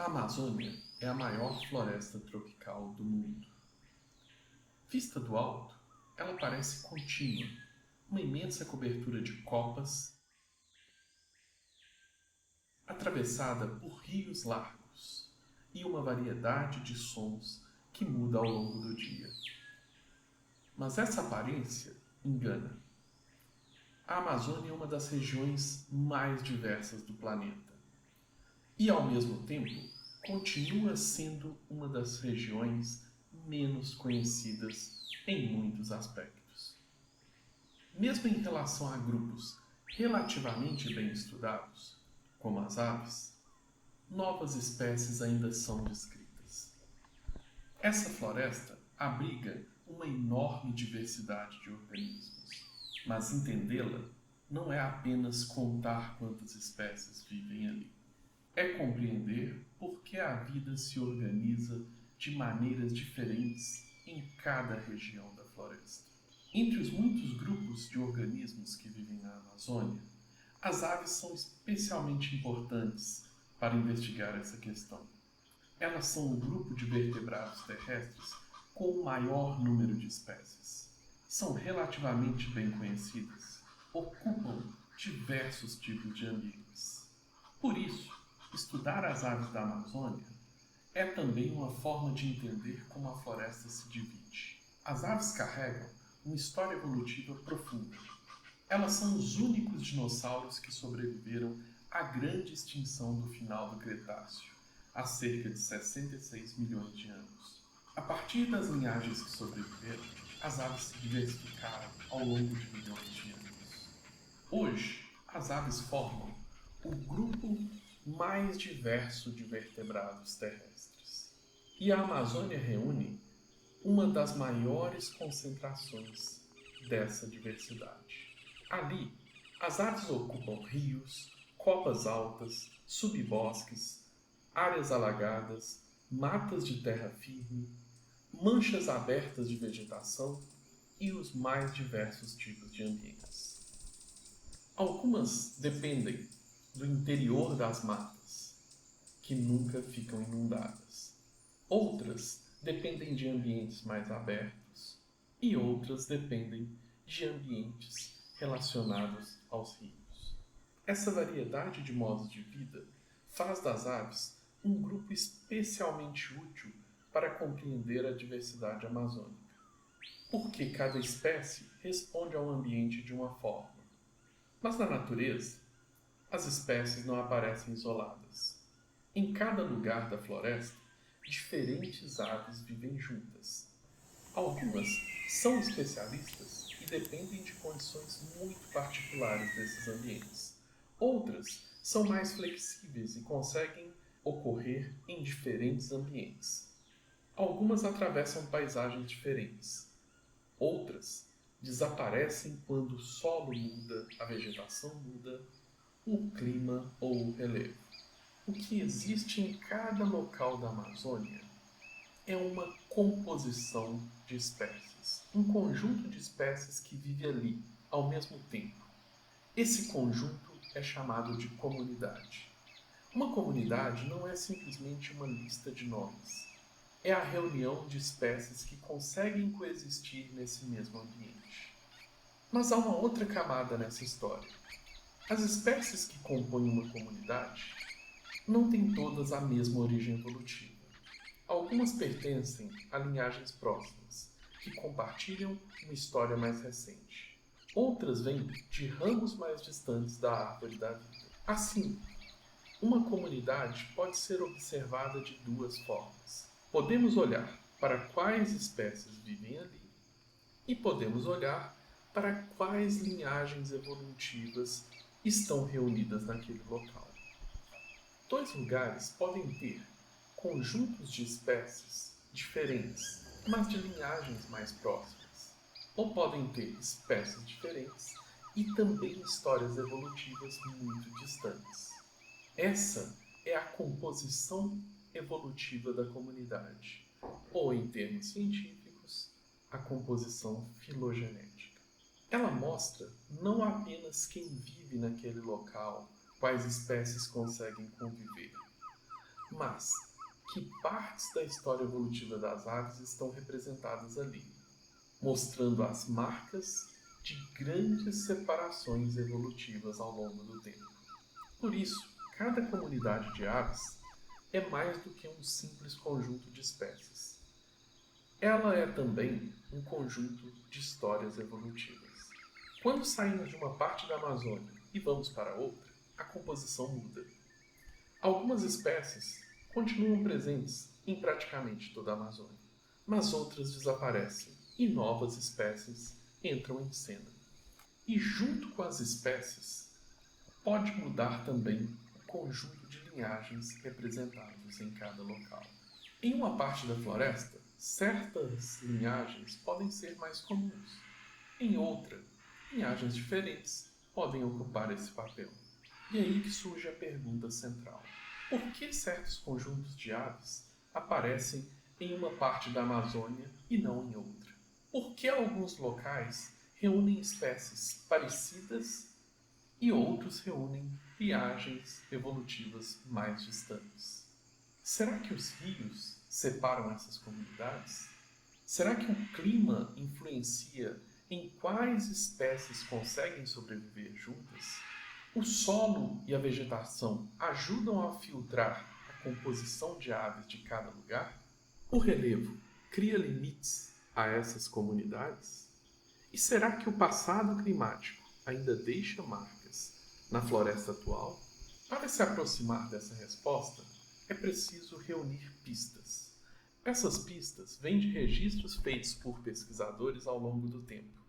Amazônia é a maior floresta tropical do mundo. Vista do alto, ela parece contínua, uma imensa cobertura de copas, atravessada por rios largos e uma variedade de sons que muda ao longo do dia. Mas essa aparência engana. A Amazônia é uma das regiões mais diversas do planeta e, ao mesmo tempo, continua sendo uma das regiões menos conhecidas em muitos aspectos. Mesmo em relação a grupos relativamente bem estudados, como as aves, novas espécies ainda são descritas. Essa floresta abriga uma enorme diversidade de organismos, mas entendê-la não é apenas contar quantas espécies vivem ali. É compreender por que a vida se organiza de maneiras diferentes em cada região da floresta. Entre os muitos grupos de organismos que vivem na Amazônia, as aves são especialmente importantes para investigar essa questão. Elas são o grupo de vertebrados terrestres com o maior número de espécies. São relativamente bem conhecidas, ocupam diversos tipos de ambientes. Por isso, estudar as aves da Amazônia é também uma forma de entender como a floresta se divide. As aves carregam uma história evolutiva profunda. Elas são os únicos dinossauros que sobreviveram à grande extinção do final do Cretáceo, há cerca de 66 milhões de anos. A partir das linhagens que sobreviveram, as aves se diversificaram ao longo de milhões de anos. Hoje, as aves formam o grupo mais diverso de vertebrados terrestres. E a Amazônia reúne uma das maiores concentrações dessa diversidade. Ali, as aves ocupam rios, copas altas, subbosques, áreas alagadas, matas de terra firme, manchas abertas de vegetação e os mais diversos tipos de ambientes. Algumas dependem do interior das matas, que nunca ficam inundadas. Outras dependem de ambientes mais abertos e outras dependem de ambientes relacionados aos rios. Essa variedade de modos de vida faz das aves um grupo especialmente útil para compreender a diversidade amazônica, porque cada espécie responde ao ambiente de uma forma. Mas na natureza, as espécies não aparecem isoladas. Em cada lugar da floresta, diferentes aves vivem juntas. Algumas são especialistas e dependem de condições muito particulares desses ambientes. Outras são mais flexíveis e conseguem ocorrer em diferentes ambientes. Algumas atravessam paisagens diferentes. Outras desaparecem quando o solo muda, a vegetação muda, o clima ou o relevo. O que existe em cada local da Amazônia é uma composição de espécies, um conjunto de espécies que vive ali ao mesmo tempo. Esse conjunto é chamado de comunidade. Uma comunidade não é simplesmente uma lista de nomes. É a reunião de espécies que conseguem coexistir nesse mesmo ambiente. Mas há uma outra camada nessa história. As espécies que compõem uma comunidade não têm todas a mesma origem evolutiva. Algumas pertencem a linhagens próximas, que compartilham uma história mais recente. Outras vêm de ramos mais distantes da árvore da vida. Assim, uma comunidade pode ser observada de duas formas. Podemos olhar para quais espécies vivem ali e podemos olhar para quais linhagens evolutivas estão reunidas naquele local. Dois lugares podem ter conjuntos de espécies diferentes, mas de linhagens mais próximas, ou podem ter espécies diferentes e também histórias evolutivas muito distantes. Essa é a composição evolutiva da comunidade, ou em termos científicos, a composição filogenética. Ela mostra não apenas quem vive naquele local, quais espécies conseguem conviver, mas que partes da história evolutiva das aves estão representadas ali, mostrando as marcas de grandes separações evolutivas ao longo do tempo. Por isso, cada comunidade de aves é mais do que um simples conjunto de espécies. Ela é também um conjunto de histórias evolutivas. Quando saímos de uma parte da Amazônia e vamos para outra, a composição muda. Algumas espécies continuam presentes em praticamente toda a Amazônia, mas outras desaparecem e novas espécies entram em cena. E junto com as espécies, pode mudar também o conjunto de linhagens representados em cada local. Em uma parte da floresta, certas linhagens podem ser mais comuns. Em outra, linhagens diferentes podem ocupar esse papel. E é aí que surge a pergunta central. Por que certos conjuntos de aves aparecem em uma parte da Amazônia e não em outra? Por que alguns locais reúnem espécies parecidas e outros reúnem linhagens evolutivas mais distantes? Será que os rios separam essas comunidades? Será que o clima influencia em quais espécies conseguem sobreviver juntas? O solo e a vegetação ajudam a filtrar a composição de aves de cada lugar? O relevo cria limites a essas comunidades? E será que o passado climático ainda deixa marcas na floresta atual? Para se aproximar dessa resposta, é preciso reunir pistas. Essas pistas vêm de registros feitos por pesquisadores ao longo do tempo.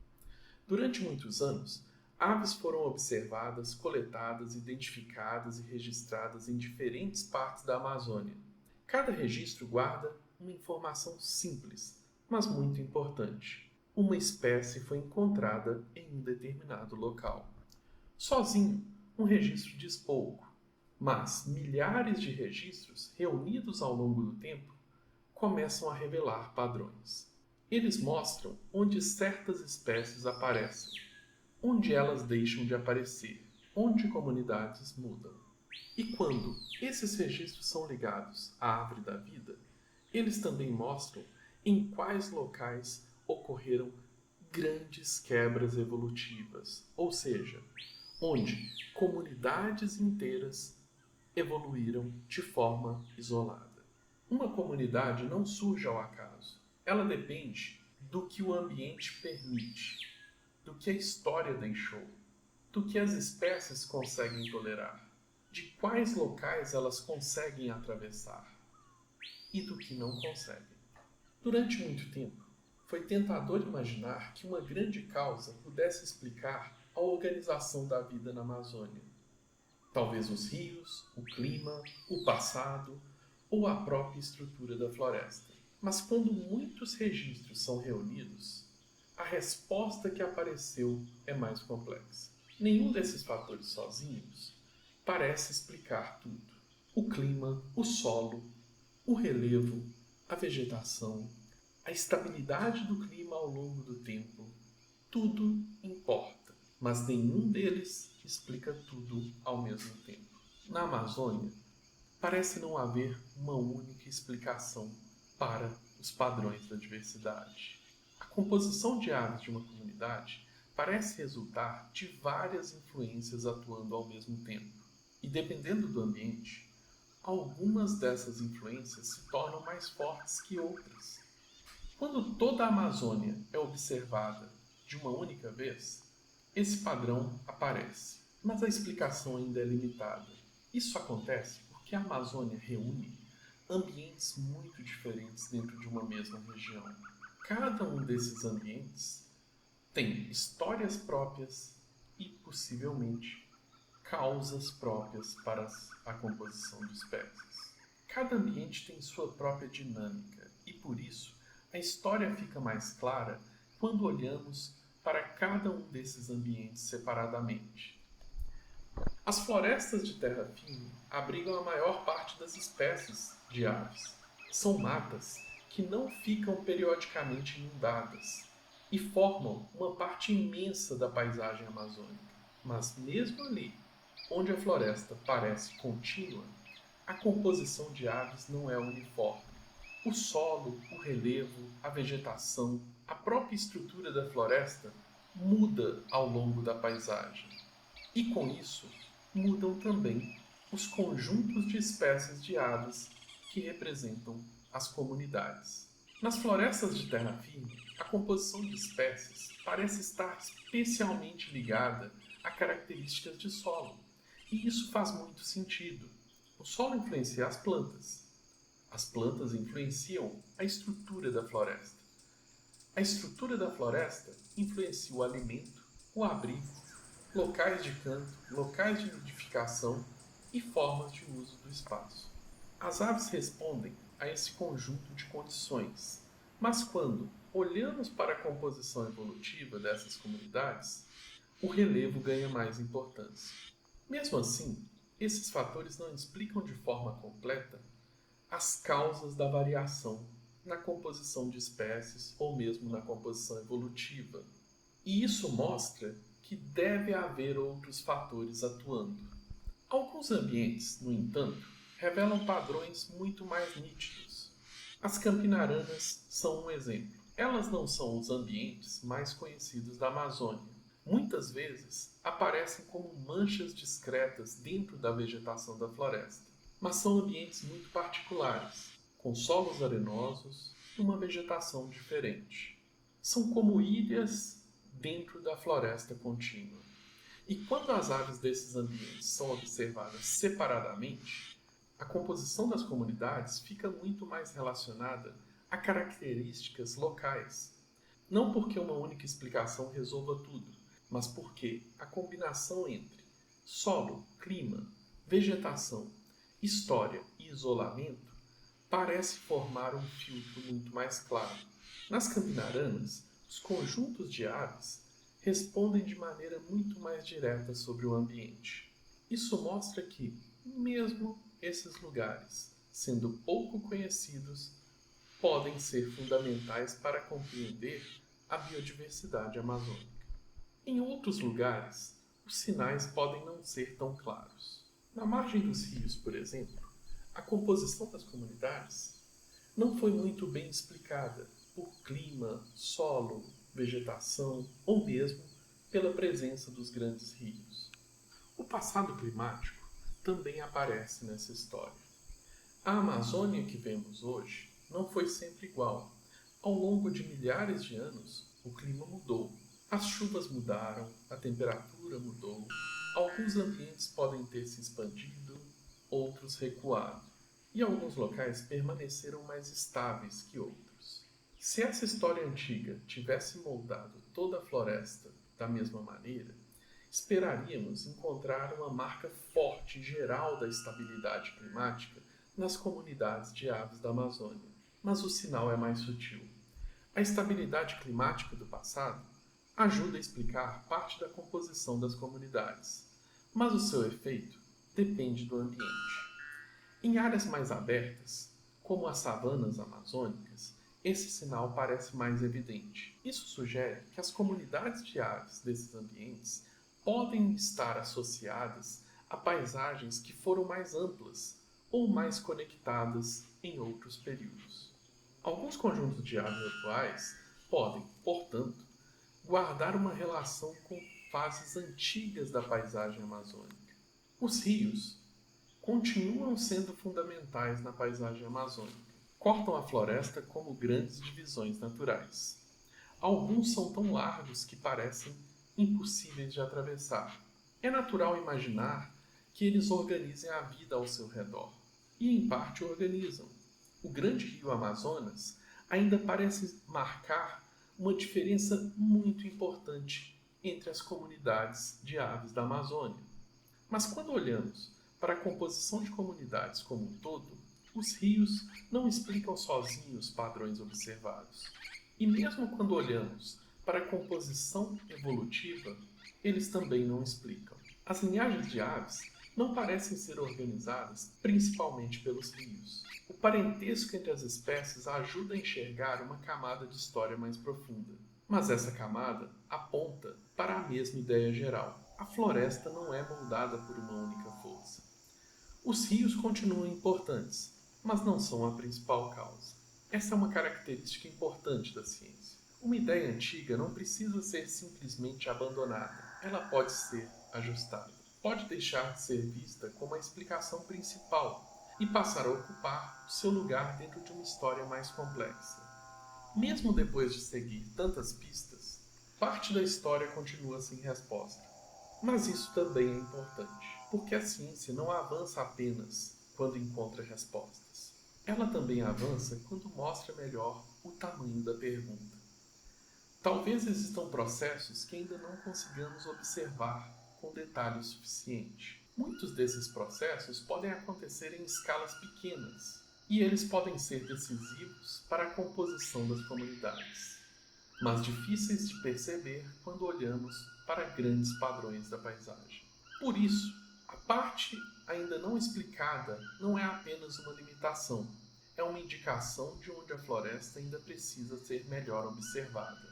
Durante muitos anos, aves foram observadas, coletadas, identificadas e registradas em diferentes partes da Amazônia. Cada registro guarda uma informação simples, mas muito importante. Uma espécie foi encontrada em um determinado local. Sozinho, um registro diz pouco, mas milhares de registros reunidos ao longo do tempo começam a revelar padrões. Eles mostram onde certas espécies aparecem, onde elas deixam de aparecer, onde comunidades mudam. E quando esses registros são ligados à árvore da vida, eles também mostram em quais locais ocorreram grandes quebras evolutivas, ou seja, onde comunidades inteiras evoluíram de forma isolada. Uma comunidade não surge ao acaso. Ela depende do que o ambiente permite, do que a história deixou, do que as espécies conseguem tolerar, de quais locais elas conseguem atravessar e do que não conseguem. Durante muito tempo, foi tentador imaginar que uma grande causa pudesse explicar a organização da vida na Amazônia. Talvez os rios, o clima, o passado ou a própria estrutura da floresta. Mas quando muitos registros são reunidos, a resposta que apareceu é mais complexa. Nenhum desses fatores sozinhos parece explicar tudo. O clima, o solo, o relevo, a vegetação, a estabilidade do clima ao longo do tempo, tudo importa, mas nenhum deles explica tudo ao mesmo tempo. Na Amazônia, parece não haver uma única explicação para os padrões da diversidade. A composição de aves de uma comunidade parece resultar de várias influências atuando ao mesmo tempo. E dependendo do ambiente, algumas dessas influências se tornam mais fortes que outras. Quando toda a Amazônia é observada de uma única vez, esse padrão aparece, mas a explicação ainda é limitada. Isso acontece porque a Amazônia reúne ambientes muito diferentes dentro de uma mesma região. Cada um desses ambientes tem histórias próprias e, possivelmente, causas próprias para a composição de espécies. Cada ambiente tem sua própria dinâmica e, por isso, a história fica mais clara quando olhamos para cada um desses ambientes separadamente. As florestas de terra firme abrigam a maior parte das espécies de aves. São matas que não ficam periodicamente inundadas e formam uma parte imensa da paisagem amazônica. Mas mesmo ali, onde a floresta parece contínua, A composição de aves não é uniforme. O solo, o relevo, a vegetação, a própria estrutura da floresta muda ao longo da paisagem. E com isso, mudam também os conjuntos de espécies de aves que representam as comunidades. Nas florestas de terra firme, a composição de espécies parece estar especialmente ligada a características de solo. E isso faz muito sentido. O solo influencia as plantas influenciam a estrutura da floresta. A estrutura da floresta influencia o alimento, o abrigo, locais de canto, locais de nidificação e formas de uso do espaço. As aves respondem a esse conjunto de condições, mas quando olhamos para a composição evolutiva dessas comunidades, o relevo ganha mais importância. Mesmo assim, esses fatores não explicam de forma completa as causas da variação na composição de espécies ou mesmo na composição evolutiva. E isso mostra que deve haver outros fatores atuando. Alguns ambientes, no entanto, revelam padrões muito mais nítidos. As campinaranas são um exemplo. Elas não são os ambientes mais conhecidos da Amazônia. Muitas vezes aparecem como manchas discretas dentro da vegetação da floresta, mas são ambientes muito particulares, com solos arenosos e uma vegetação diferente. São como ilhas dentro da floresta contínua. E quando as aves desses ambientes são observadas separadamente, a composição das comunidades fica muito mais relacionada a características locais. Não porque uma única explicação resolva tudo, mas porque a combinação entre solo, clima, vegetação, história e isolamento parece formar um filtro muito mais claro. Nas campinaranas, os conjuntos de aves respondem de maneira muito mais direta sobre o ambiente. Isso mostra que, mesmo esses lugares, sendo pouco conhecidos, podem ser fundamentais para compreender a biodiversidade amazônica. Em outros lugares, os sinais podem não ser tão claros. Na margem dos rios, por exemplo, a composição das comunidades não foi muito bem explicada por clima, solo, vegetação ou mesmo pela presença dos grandes rios. O passado climático também aparece nessa história. A Amazônia que vemos hoje não foi sempre igual. Ao longo de milhares de anos, o clima mudou. As chuvas mudaram, a temperatura mudou. Alguns ambientes podem ter se expandido, outros recuado. E alguns locais permaneceram mais estáveis que outros. Se essa história antiga tivesse moldado toda a floresta da mesma maneira, esperaríamos encontrar uma marca forte geral da estabilidade climática nas comunidades de aves da Amazônia. Mas o sinal é mais sutil. A estabilidade climática do passado ajuda a explicar parte da composição das comunidades, mas o seu efeito depende do ambiente. Em áreas mais abertas, como as savanas amazônicas, esse sinal parece mais evidente. Isso sugere que as comunidades de aves desses ambientes podem estar associadas a paisagens que foram mais amplas ou mais conectadas em outros períodos. Alguns conjuntos de aves atuais podem, portanto, guardar uma relação com fases antigas da paisagem amazônica. Os rios continuam sendo fundamentais na paisagem amazônica. Cortam a floresta como grandes divisões naturais. Alguns são tão largos que parecem impossíveis de atravessar. É natural imaginar que eles organizem a vida ao seu redor. E, em parte, organizam. O grande rio Amazonas ainda parece marcar uma diferença muito importante entre as comunidades de aves da Amazônia. Mas quando olhamos para a composição de comunidades como um todo, os rios não explicam sozinhos padrões observados. E mesmo quando olhamos para a composição evolutiva, eles também não explicam. As linhagens de aves não parecem ser organizadas principalmente pelos rios. O parentesco entre as espécies ajuda a enxergar uma camada de história mais profunda. Mas essa camada aponta para a mesma ideia geral. A floresta não é moldada por uma única força. Os rios continuam importantes, mas não são a principal causa. Essa é uma característica importante da ciência. Uma ideia antiga não precisa ser simplesmente abandonada, ela pode ser ajustada. Pode deixar de ser vista como a explicação principal e passar a ocupar o seu lugar dentro de uma história mais complexa. Mesmo depois de seguir tantas pistas, parte da história continua sem resposta. Mas isso também é importante, porque a ciência não avança apenas quando encontra respostas. Ela também avança quando mostra melhor o tamanho da pergunta. Talvez existam processos que ainda não consigamos observar com detalhe o suficiente. Muitos desses processos podem acontecer em escalas pequenas e eles podem ser decisivos para a composição das comunidades, mas difíceis de perceber quando olhamos para grandes padrões da paisagem. Por isso, a parte ainda não explicada não é apenas uma limitação, é uma indicação de onde a floresta ainda precisa ser melhor observada.